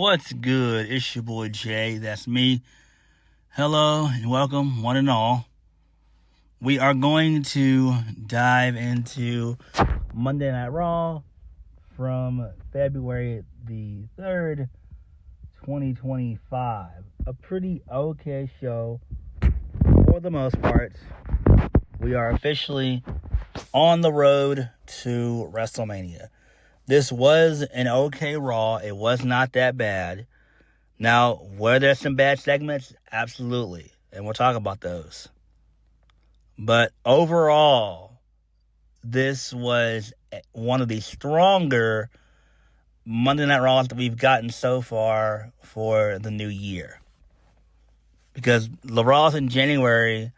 What's good? It's your boy Jay. That's me. Hello and welcome, one and all. We are going to dive into Monday Night Raw from February the 3rd, 2025. A pretty okay show for the most part. We are officially on the road to WrestleMania. This was an okay Raw. It was not that bad. Now, were there some bad segments? Absolutely. And we'll talk about those. But overall, this was one of the stronger Monday Night Raws that we've gotten so far for the new year. Because the Raws in January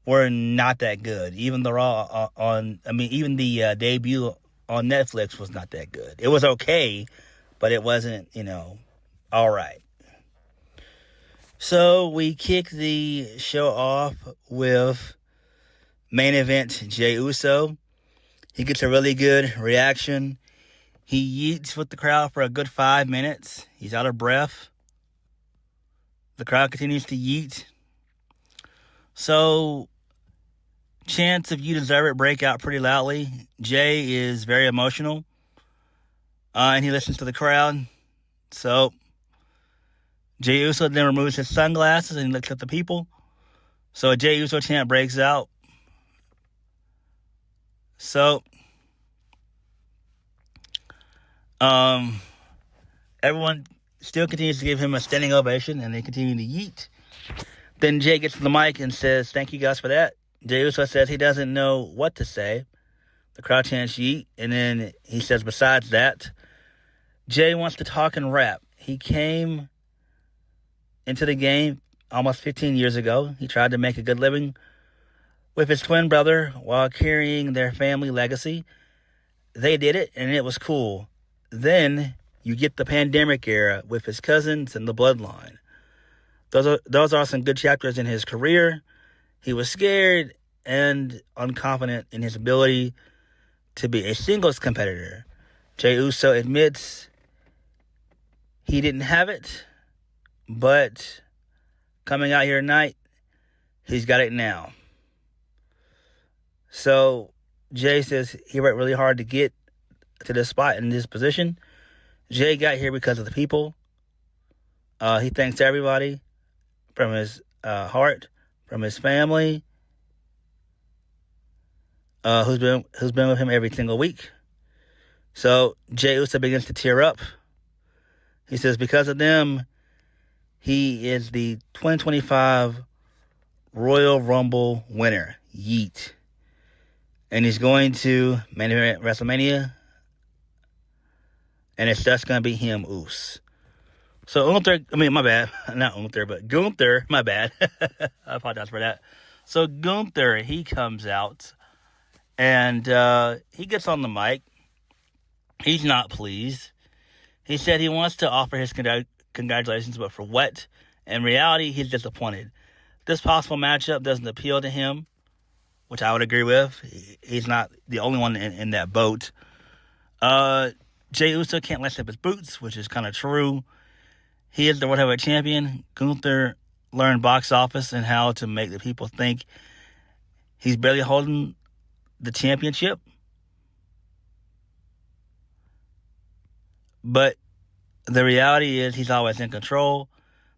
were not that good. Even the Raw even the debut on Netflix was not that good. It was okay, but it wasn't, all right. So we kick the show off with main event Jey Uso. He gets a really good reaction. He yeets with the crowd for a good 5 minutes. He's out of breath. The crowd continues to yeet. So chants of "You Deserve It" break out pretty loudly. Jey is very emotional. And he listens to the crowd. So Jey Uso then removes his sunglasses and he looks at the people. So a Jey Uso chant breaks out. So everyone still continues to give him a standing ovation and they continue to yeet. Then Jey gets to the mic and says, "Thank you guys for that." Jey Uso says he doesn't know what to say. The crowd chants yeet, and then he says, besides that, Jey wants to talk and rap. He came into the game almost 15 years ago. He tried to make a good living with his twin brother while carrying their family legacy. They did it, and it was cool. Then you get the pandemic era with his cousins and the bloodline. Those are some good chapters in his career. He was scared and unconfident in his ability to be a singles competitor. Jey Uso admits he didn't have it, but coming out here tonight, he's got it now. So Jey says he worked really hard to get to this spot in this position. Jey got here because of the people. He thanks everybody from his heart, from his family, who's been with him every single week. So Jey Uso begins to tear up. He says because of them, he is the 2025 Royal Rumble winner. Yeet. And he's going to main event WrestleMania. And it's just going to be him, Uso. So Gunther, my bad. I apologize for that. So Gunther, he comes out and he gets on the mic. He's not pleased. He said he wants to offer his congratulations, but for what? In reality, he's disappointed. This possible matchup doesn't appeal to him, which I would agree with. He's not the only one in that boat. Jey Uso can't lace up his boots, which is kind of true. He is the World Heavyweight Champion. Gunther learned box office and how to make the people think he's barely holding the championship. But the reality is he's always in control.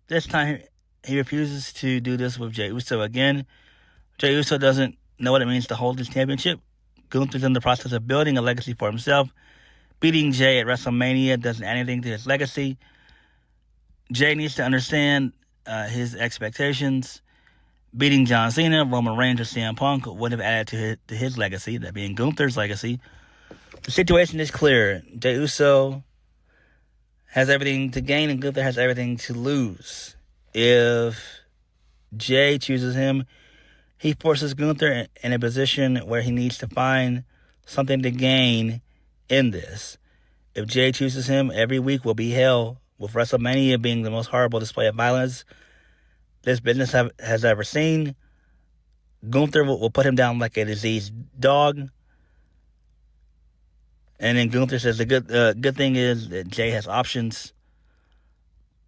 This time he refuses to do this with Jey Uso again. Jey Uso doesn't know what it means to hold this championship. Gunther's in the process of building a legacy for himself. Beating Jey at WrestleMania doesn't add anything to his legacy. Jey needs to understand his expectations. Beating John Cena, Roman Reigns, or CM Punk would have added to his legacy, that being Gunther's legacy. The situation is clear. Jey Uso has everything to gain and Gunther has everything to lose. If Jey chooses him, he forces Gunther in a position where he needs to find something to gain in this. If Jey chooses him, every week will be hell, with WrestleMania being the most horrible display of violence this business has ever seen. Gunther will put him down like a diseased dog. And then Gunther says the good thing is that Jey has options.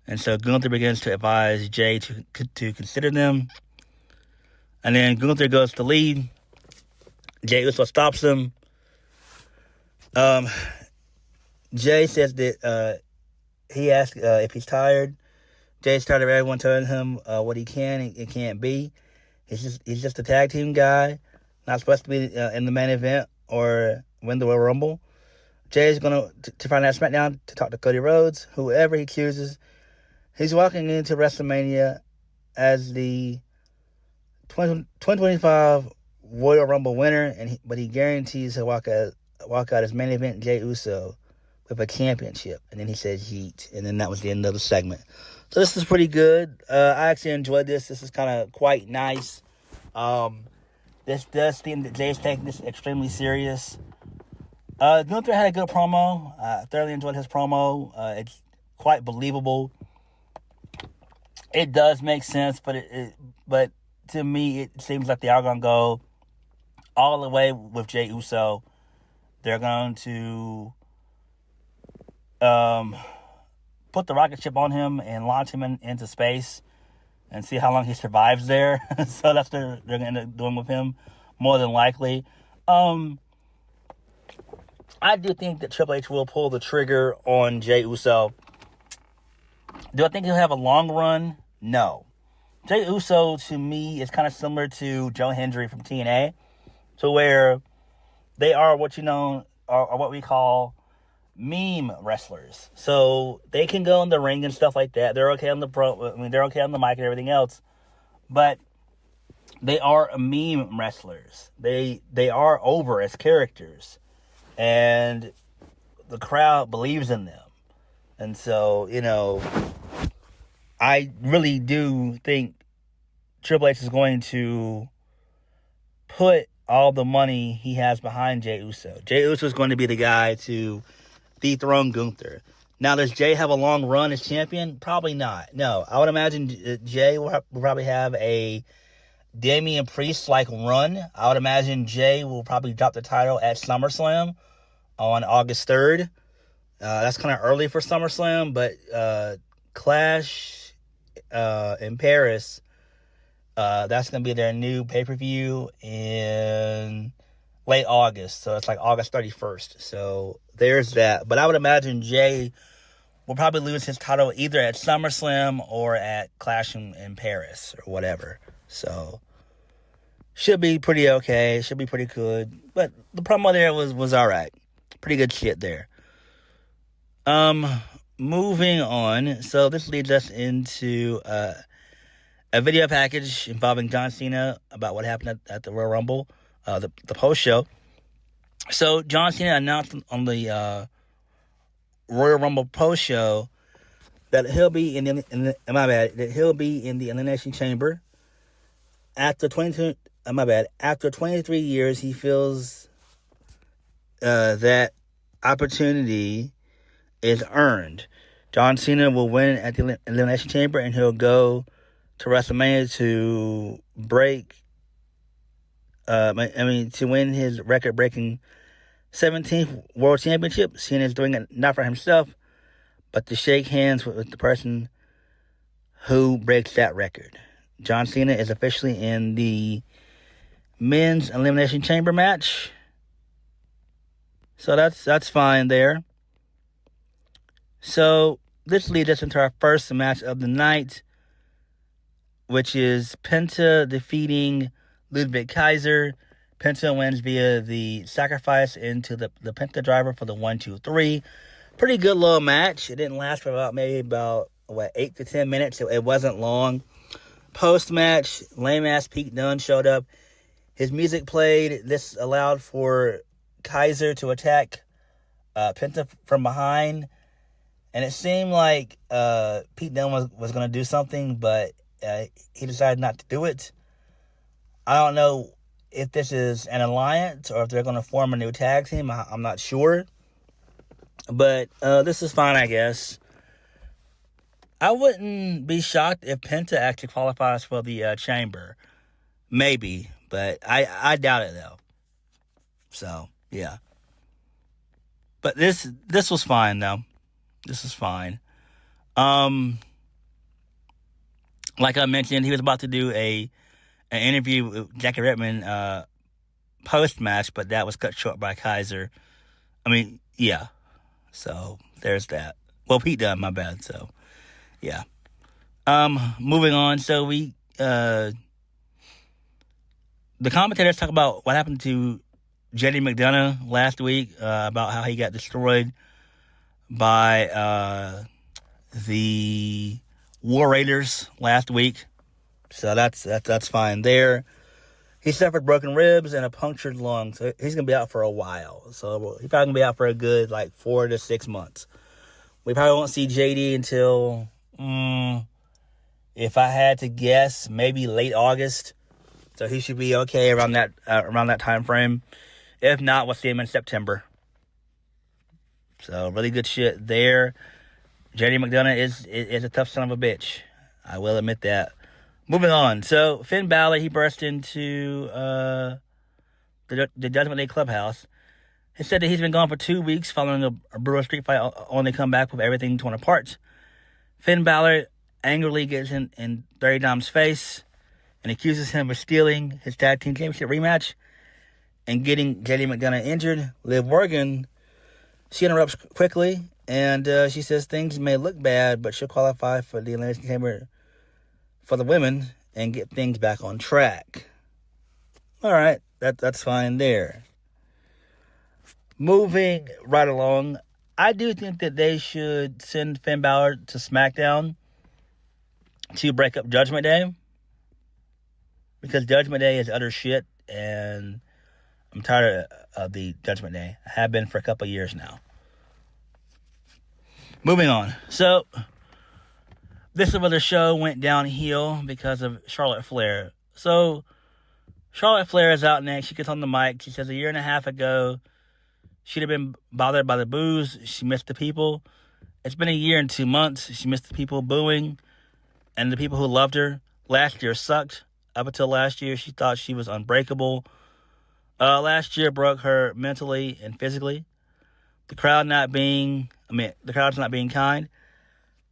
And so Gunther begins to advise Jey to consider them. And then Gunther goes to lead. Jey Uso stops him. Jey says that he asked if he's tired. Jey's tired of everyone telling him what he can and can't be. He's just a tag team guy, not supposed to be in the main event or win the Royal Rumble. Jey's going to find out SmackDown to talk to Cody Rhodes, whoever he chooses. He's walking into WrestleMania as the 2025 Royal Rumble winner, but he guarantees he'll walk out as main event Jey Uso with a championship. And then he says yeet, and then that was the end of the segment. So this is pretty good. I actually enjoyed this. This is kind of quite nice. This does seem that Jey's taking this extremely serious. Gunther had a good promo. I thoroughly enjoyed his promo. It's quite believable. It does make sense, but to me, it seems like they are going to go all the way with Jey Uso. They're going to put the rocket ship on him and launch him into space and see how long he survives there. So that's what they're going to end up doing with him, more than likely. I do think that Triple H will pull the trigger on Jey Uso. Do I think he'll have a long run? No. Jey Uso, to me, is kind of similar to Joe Hendry from TNA, to where they are what what we call meme wrestlers. So they can go in the ring and stuff like that. They're okay on they're okay on the mic and everything else, but they are meme wrestlers. They are over as characters, and the crowd believes in them. And so, I really do think Triple H is going to put all the money he has behind Jey Uso. Jey Uso is going to be the guy to dethrone Gunther. Now, does Jey have a long run as champion? Probably not. No, I would imagine Jey will probably have a Damian Priest-like run. I would imagine Jey will probably drop the title at SummerSlam on August 3rd. That's kind of early for SummerSlam, but Clash in Paris, that's going to be their new pay-per-view in late August. So it's like August 31st. So there's that. But I would imagine Jey will probably lose his title either at SummerSlam or at Clash in Paris or whatever. So should be pretty okay. Should be pretty good. But the promo there was all right. Pretty good shit there. Moving on. So this leads us into a video package involving John Cena about what happened at the Royal Rumble, the post show. So John Cena announced on the Royal Rumble post show that he'll be in the Elimination Chamber after 23 years. He feels that opportunity is earned. John Cena will win at the Elimination Chamber, and he'll go to WrestleMania to to win his record-breaking 17th World Championship. Cena is doing it not for himself, but to shake hands with the person who breaks that record. John Cena is officially in the men's Elimination Chamber match. So that's fine there. So this leads us into our first match of the night, which is Penta defeating Ludwig Kaiser. Penta wins via the sacrifice into the Penta driver for the 1-2-3. Pretty good little match. It didn't last for maybe 8 to 10 minutes. It wasn't long. Post-match, lame-ass Pete Dunne showed up. His music played. This allowed for Kaiser to attack Penta from behind. And it seemed like Pete Dunne was going to do something, but he decided not to do it. I don't know if this is an alliance or if they're going to form a new tag team. I'm not sure. But this is fine, I guess. I wouldn't be shocked if Penta actually qualifies for the Chamber. Maybe, but I doubt it, though. So, yeah. But this was fine, though. This is fine. like I mentioned, he was about to do an interview with Jackie Redmond post-match, but that was cut short by Kaiser. I mean, yeah. So, there's that. Well, Pete Dunne, my bad. So, yeah. Moving on. So, the commentators talk about what happened to JD McDonough last week, about how he got destroyed by the War Raiders last week. So that's fine there. He suffered broken ribs and a punctured lung, so he's going to be out for a while. So he's probably going to be out for a good, 4 to 6 months. We probably won't see JD until, if I had to guess, maybe late August. So he should be okay around that time frame. If not, we'll see him in September. So really good shit there. JD McDonough is a tough son of a bitch. I will admit that. Moving on. So, Finn Balor, he burst into the Judgment Day Clubhouse. He said that he's been gone for 2 weeks following a brutal street fight, only come back with everything torn apart. Finn Balor angrily gets in Dirty Dom's face and accuses him of stealing his tag team championship rematch and getting JD McDonough injured. Liv Morgan, she interrupts quickly, and she says things may look bad, but she'll qualify for the Elimination Chamber for the women and get things back on track. All right, that's fine there. Moving right along, I do think that they should send Finn Balor to SmackDown to break up Judgment Day, because Judgment Day is utter shit, and I'm tired of the Judgment Day. I have been for a couple of years now. Moving on. So, this is where the show went downhill because of Charlotte Flair. So, Charlotte Flair is out next. She gets on the mic. She says a year and a half ago, she'd have been bothered by the boos. She missed the people. It's been a year and 2 months. She missed the people booing and the people who loved her. Last year sucked. Up until last year, she thought she was unbreakable. Last year broke her mentally and physically. The crowd's not being kind.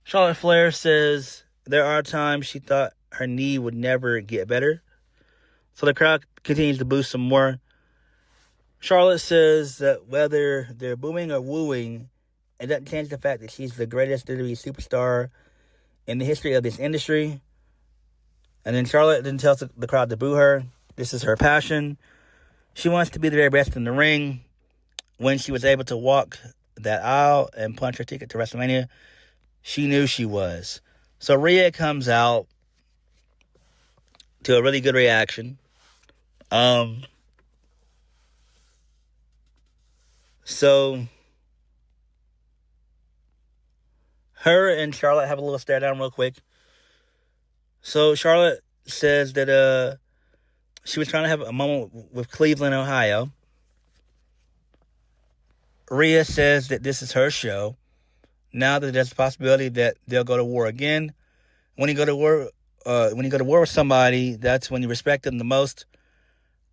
Charlotte Flair says there are times she thought her knee would never get better. So the crowd continues to boo some more. Charlotte says that whether they're booing or wooing, it doesn't change the fact that she's the greatest WWE superstar in the history of this industry. And then Charlotte then tells the crowd to boo her. This is her passion. She wants to be the very best in the ring. When she was able to walk that aisle and punch her ticket to WrestleMania, she knew she was. So Rhea comes out to a really good reaction. So her and Charlotte have a little stare down real quick. So Charlotte says that she was trying to have a moment with Cleveland, Ohio. Rhea says that this is her show. Now that there's a possibility that they'll go to war again. When you go to war with somebody, that's when you respect them the most.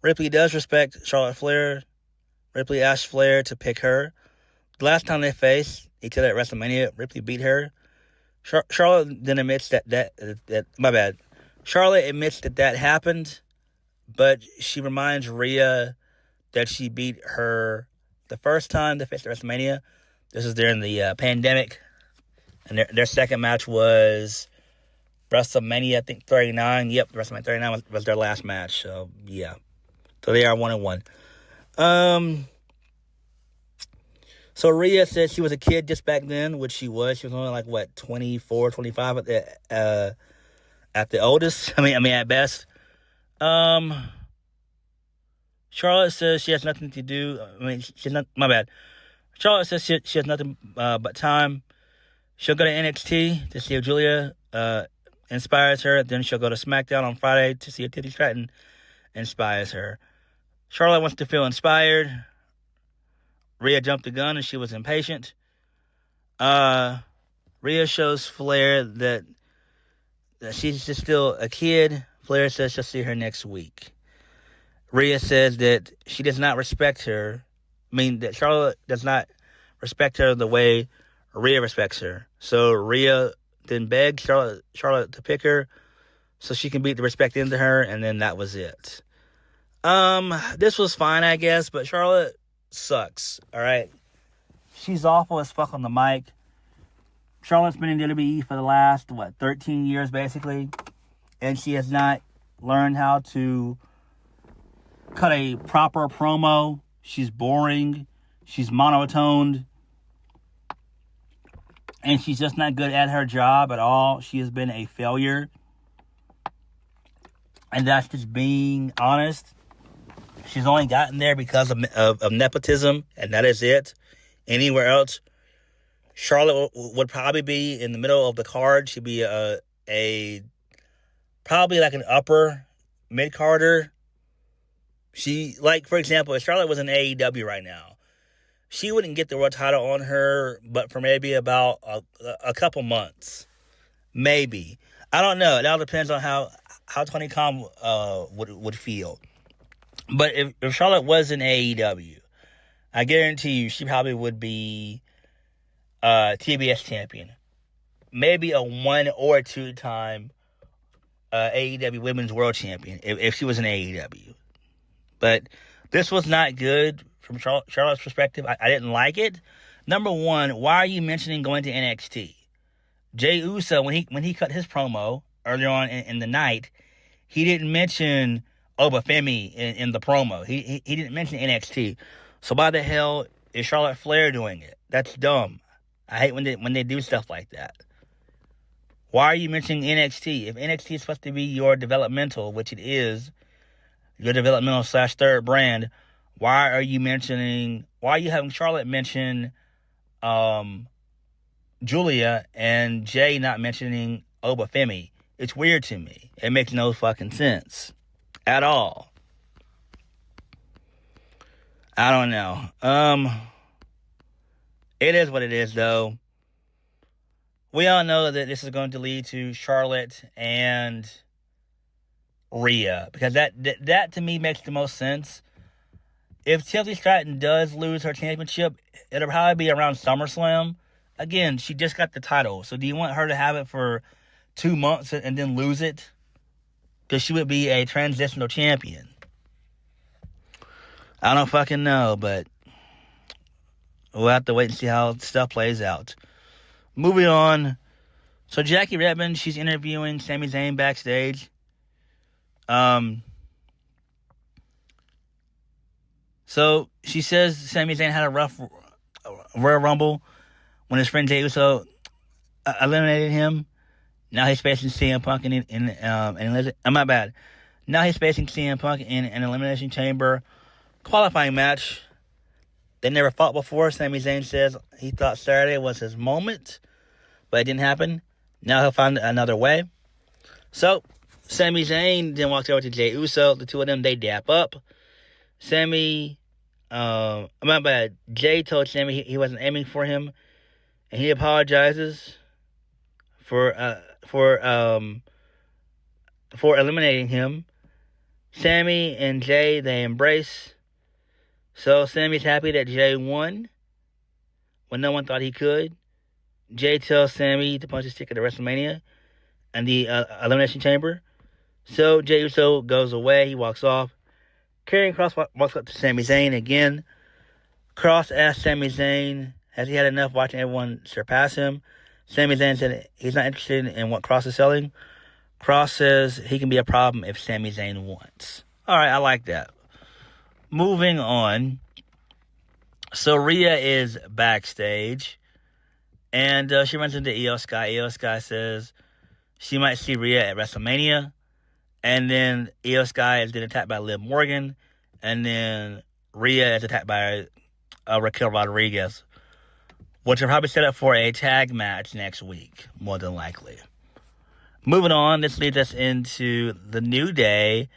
Ripley does respect Charlotte Flair. Ripley asked Flair to pick her. The last time they faced each other at WrestleMania, Ripley beat her. Charlotte then admits that my bad. Charlotte admits that happened, but she reminds Rhea that she beat her the first time they faced at WrestleMania. This is during the pandemic, and their second match was WrestleMania, I think 39. Yep, WrestleMania 39 was their last match. So yeah, so they are 1-1. So Rhea said she was a kid just back then, which she was. She was only 24, 25 at the oldest. I mean at best. Charlotte says she has nothing to do. My bad. Charlotte says she has nothing but time. She'll go to NXT to see if Julia inspires her. Then she'll go to SmackDown on Friday to see if Tiffany Stratton inspires her. Charlotte wants to feel inspired. Rhea jumped the gun and she was impatient. Rhea shows Flair that she's just still a kid. Flair says she'll see her next week. Rhea says that she does not respect her. That Charlotte does not respect her the way Rhea respects her. So Rhea then begged Charlotte to pick her. so she can beat the respect into her, and then that was it. This was fine, I guess, but Charlotte sucks, all right? She's awful as fuck on the mic. Charlotte's been in WWE for the last, 13 years, basically, and she has not learned how to cut a proper promo. She's boring. She's monotoned. And she's just not good at her job at all. She has been a failure. And that's just being honest. She's only gotten there because of nepotism, and that is it. Anywhere else, Charlotte would probably be in the middle of the card. She'd be probably like an upper mid-carder. For example, if Charlotte was in AEW right now, she wouldn't get the world title on her, but for maybe about a couple months. Maybe. I don't know. It all depends on how Tony Khan would feel. But if Charlotte was in AEW, I guarantee you she probably would be TBS champion. Maybe a 1 or 2 time AEW Women's World Champion if she was in AEW. But this was not good from Charlotte's perspective. I didn't like it. Number one, why are you mentioning going to NXT? Jey Uso, when he cut his promo earlier on in the night, he didn't mention Obafemi in the promo. He didn't mention NXT. So why the hell is Charlotte Flair doing it? That's dumb. I hate when they do stuff like that. Why are you mentioning NXT? If NXT is supposed to be your developmental, which it is, your developmental / third brand, why are you having Charlotte mention Julia and Jay not mentioning Obafemi? It's weird to me. It makes no fucking sense at all. I don't know. It is what it is, though. We all know that this is going to lead to Charlotte and Rhea, because that to me makes the most sense. If Chelsea Stratton does lose her championship, it'll probably be around SummerSlam. Again, she just got the title, so do you want her to have it for 2 months and then lose it? Because she would be a transitional champion. I don't fucking know, but we'll have to wait and see how stuff plays out. Moving on. So Jackie Redmond, she's interviewing Sami Zayn backstage. So she says Sami Zayn had a rough Royal Rumble when his friend Jey Uso eliminated him. Now he's facing CM Punk Now he's facing CM Punk in an Elimination Chamber qualifying match. They never fought before. Sami Zayn says he thought Saturday was his moment, but it didn't happen. Now he'll find another way. So Sami Zayn then walks over to Jey Uso. The two of them, they dap up. Jay told Sami he wasn't aiming for him, and he apologizes for eliminating him. Sami and Jay, they embrace. So Sami's happy that Jay won when no one thought he could. Jay tells Sami to punch his ticket to WrestleMania and the Elimination Chamber. So Jey Uso goes away. He walks off. Karrion Kross walks up to Sami Zayn again. Kross asks Sami Zayn, has he had enough watching everyone surpass him? Sami Zayn said he's not interested in what Kross is selling. Kross says he can be a problem if Sami Zayn wants. All right, I like that. Moving on. So Rhea is backstage, and she runs into Io Sky. Io Sky says she might see Rhea at WrestleMania, and then Io Sky is then attacked by Liv Morgan, and then Rhea is attacked by Raquel Rodriguez, which will probably set up for a tag match next week, more than likely. Moving on, this leads us into the New Day.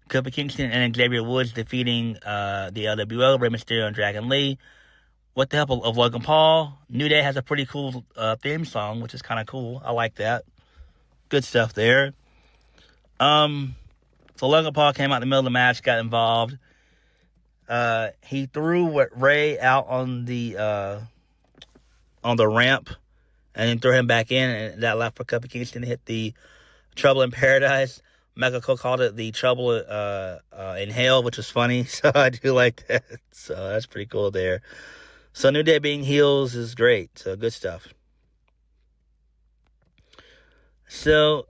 Kofi Kingston and Xavier Woods defeating the LWO, Rey Mysterio and Dragon Lee, with the help of Logan Paul. New Day has a pretty cool theme song, which is kind of cool. I like that. Good stuff there. So Logan Paul came out in the middle of the match, got involved. He threw Rey out on the ramp, and then threw him back in, and that allowed for Kofi Kingston to hit the Trouble in Paradise. Michael Cole called it the Trouble in Hell, which was funny. So I do like that. So that's pretty cool there. So New Day being heels is great. So good stuff. So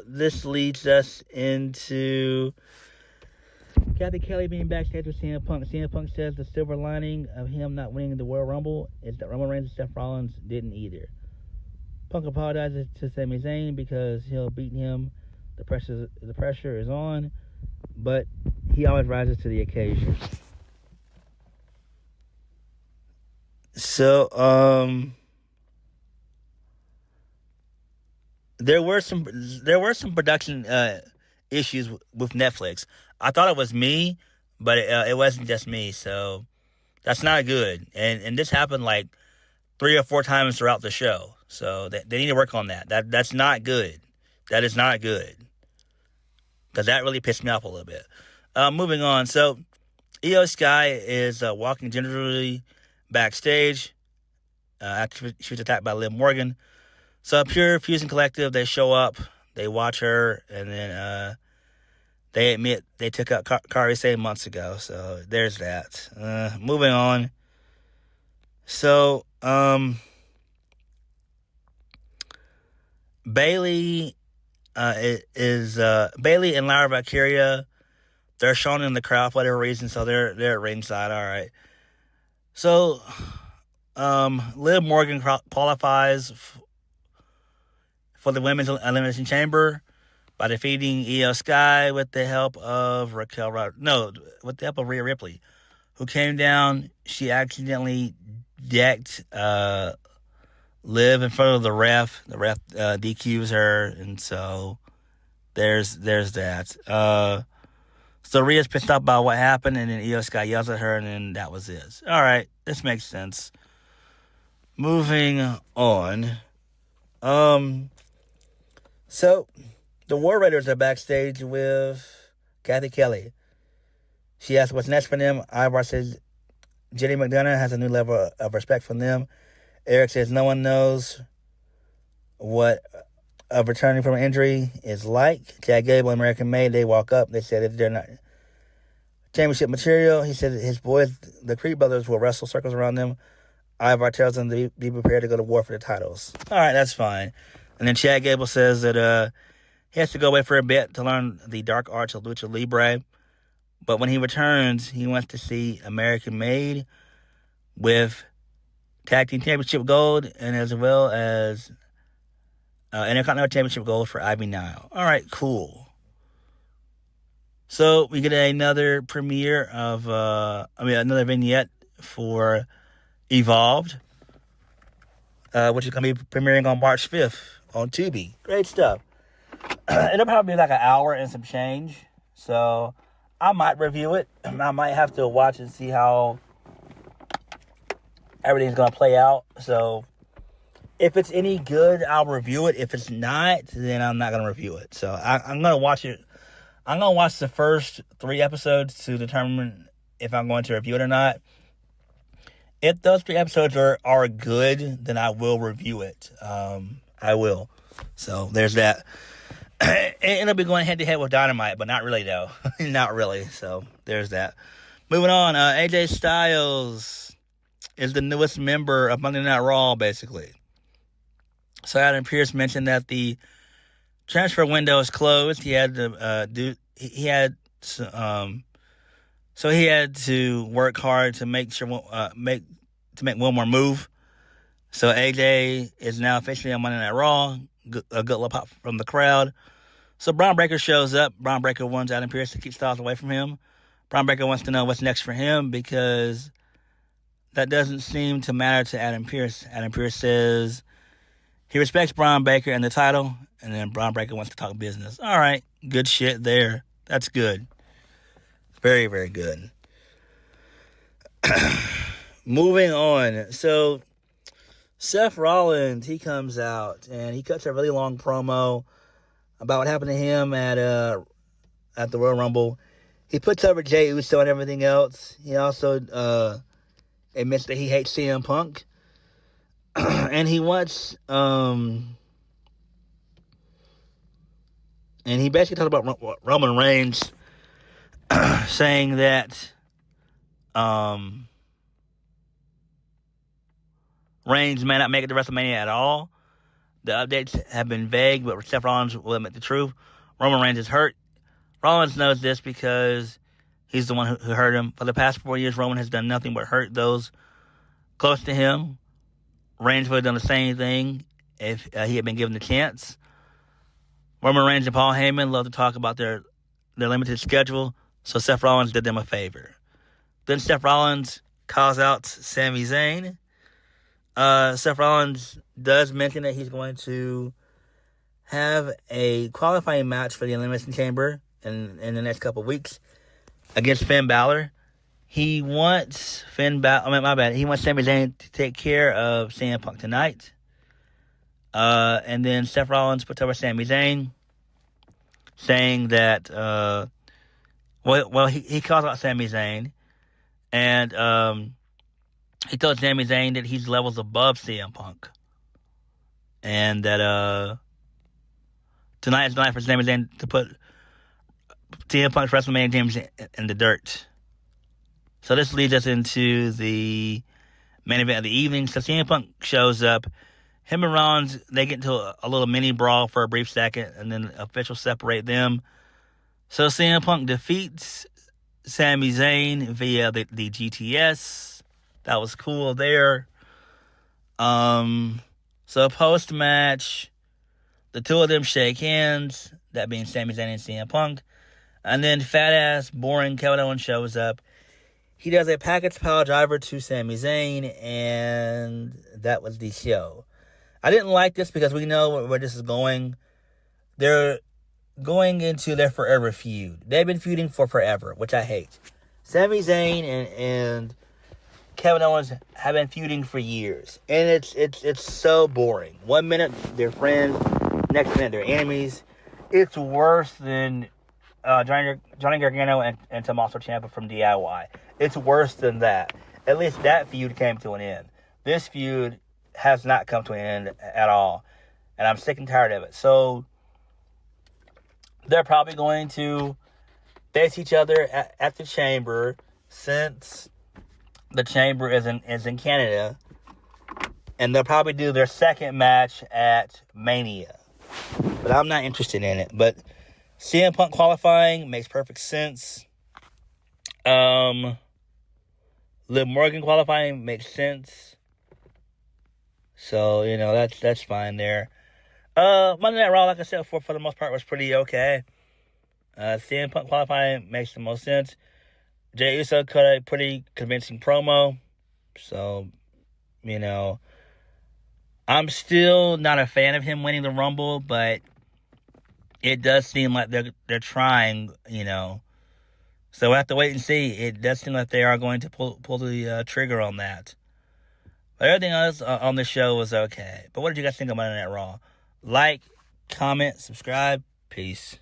this leads us into Kathy Kelly being backstage with CM Punk. CM Punk says the silver lining of him not winning the Royal Rumble is that Roman Reigns and Seth Rollins didn't either. Punk apologizes to Sami Zayn because he'll beat him. The pressure is on, but he always rises to the occasion. So there were some production issues with Netflix. I thought it was me, but it wasn't just me. So that's not good. And this happened like 3 or 4 times throughout the show. So they need to work on that. That's not good. That is not good. Because that really pissed me off a little bit. Moving on. So Io Sky is walking gingerly backstage after she was attacked by Liv Morgan. So Pure Fusion Collective, they show up. They watch her. And then they admit they took out Kairi Sane months ago. So there's that. Moving on. So Bayley Bayley and Lyra Valkyria. They're shown in the crowd for whatever reason, so they're at ringside. All right. So Liv Morgan qualifies for the women's Elimination Chamber by defeating Io Sky with the help of with the help of Rhea Ripley, who came down. She accidentally decked Liv in front of the ref. The ref DQs her, and so there's that. So Rhea's pissed off by what happened, and then Io Sky yells at her, and then that was it. All right, this makes sense. Moving on. So the War Raiders are backstage with Kathy Kelly. She asks what's next for them. Ivar says Jenny McDonough has a new level of respect from them. Eric says no one knows what returning from an injury is like. Chad Gable and American Made, they walk up. They said if they're not championship material, he said his boys, the Creed brothers, will wrestle circles around them. Ivar tells them to be prepared to go to war for the titles. All right, that's fine. And then Chad Gable says that he has to go away for a bit to learn the dark arts of Lucha Libre. But when he returns, he wants to see American Made with Tag Team Championship Gold, and as well as Intercontinental Championship Gold for Ivy Nile. All right, cool. So we get another premiere of, another vignette for Evolved, which is going to be premiering on March 5th on Tubi. Great stuff. It'll probably be like an hour and some change. So I might review it. I might have to watch and see how everything's going to play out. So if it's any good, I'll review it. If it's not, then I'm not going to review it. So I'm going to watch it. I'm going to watch the first 3 episodes to determine if I'm going to review it or not. If those 3 episodes are good, then I will review it. I will. So there's that. It'll be going head-to-head with Dynamite, but not really, though. Not really. So there's that. Moving on. AJ Styles is the newest member of Monday Night Raw, basically. So Adam Pearce mentioned that the transfer window is closed. He had to he had to work hard to make one more move. So AJ is now officially on Monday Night Raw. A good little pop from the crowd. So Braun Breaker shows up. Braun Breaker wants Adam Pearce to keep Styles away from him. Braun Breaker wants to know what's next for him because that doesn't seem to matter to Adam Pearce. Adam Pearce says he respects Braun Breaker and the title, and then Braun Breaker wants to talk business. All right, good shit there. That's good. Very, very good. Moving on. So Seth Rollins, he comes out and he cuts a really long promo about what happened to him at the Royal Rumble. He puts over Jey Uso and everything else. He also admits that he hates CM Punk. And he wants And he basically talked about Roman Reigns saying that Reigns may not make it to WrestleMania at all. The updates have been vague, but Seth Rollins will admit the truth. Roman Reigns is hurt. Rollins knows this because he's the one who hurt him. For the past 4 years, Roman has done nothing but hurt those close to him. Reigns would have done the same thing if he had been given the chance. Roman Reigns and Paul Heyman love to talk about their limited schedule, so Seth Rollins did them a favor. Then Seth Rollins calls out Sami Zayn. Seth Rollins does mention that he's going to have a qualifying match for the Elimination Chamber in the next couple of weeks against Finn Balor. He wants He wants Sami Zayn to take care of CM Punk tonight. And then Seth Rollins puts over Sami Zayn, saying that, he calls out Sami Zayn, and he told Sami Zayn that he's levels above CM Punk, and that tonight is the night for Sami Zayn to put CM Punk's WrestleMania dreams in the dirt. So this leads us into the main event of the evening. So CM Punk shows up. Him and Rollins, they get into a little mini brawl for a brief second, and then officials separate them. So CM Punk defeats Sami Zayn via the GTS. That was cool there. So post-match, the two of them shake hands, that being Sami Zayn and CM Punk. And then fat-ass, boring Kevin Owens shows up. He does a package pile driver to Sami Zayn, and that was the show. I didn't like this because we know where this is going. They're going into their forever feud. They've been feuding for forever, which I hate. Sami Zayn and Kevin Owens have been feuding for years, and it's so boring. 1 minute they're friends, next minute they're enemies. It's worse than Johnny Gargano and Tommaso Ciampa from DIY. It's worse than that. At least that feud came to an end. This feud has not come to an end at all, and I'm sick and tired of it. So they're probably going to face each other at the Chamber, since the Chamber is in Canada, and they'll probably do their second match at Mania. But I'm not interested in it. But CM Punk qualifying makes perfect sense. Liv Morgan qualifying makes sense. So, that's fine there. Monday Night Raw, like I said, for the most part, was pretty okay. CM Punk qualifying makes the most sense. Jey Uso cut a pretty convincing promo. So, I'm still not a fan of him winning the Rumble, but it does seem like they're trying, So we'll have to wait and see. It does seem like they are going to pull the trigger on that. But everything else on the show was okay. But what did you guys think of Monday Night Raw? Like, comment, subscribe. Peace.